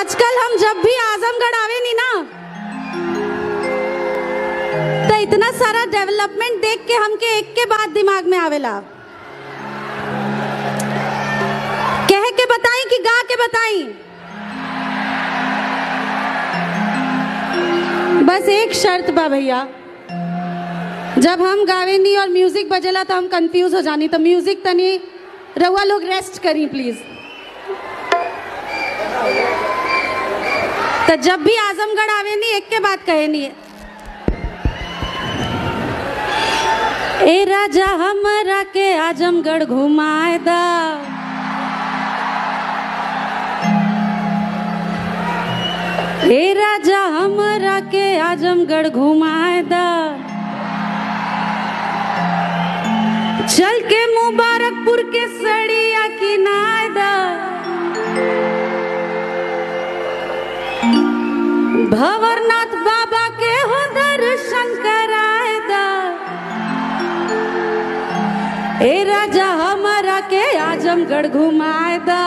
आजकल हम जब भी आजमगढ़ आवे नी ना तो इतना सारा डेवलपमेंट देख के हमके एक के बाद दिमाग में आवेला। कह के बताई कि गा के बताई? बस एक शर्त बा भैया, जब हम गावे नी और म्यूजिक बजेला तो हम कंफ्यूज हो जानी, तो म्यूजिक तनी रउआ लोग रेस्ट करी प्लीज। तो जब भी आजमगढ़ आवे नी एक के बात कहे नी, ए राजा हमरा के आजमगढ़ घुमाए दा, ए राजा हमरा के आजमगढ़ घुमाए दा, चल के मुबारकपुर के सड़िया किनाए दा, भंवरनाथ बाबा के हो दर्शन कराए दा, ए राजा हमरा के आजमगढ़ घुमाए दा।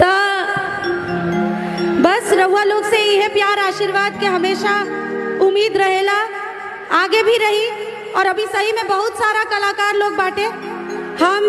ता बस रउआ लोग से यह प्यार आशीर्वाद के हमेशा उम्मीद रहेला, आगे भी रही। और अभी सही में बहुत सारा कलाकार लोग बाटे, हम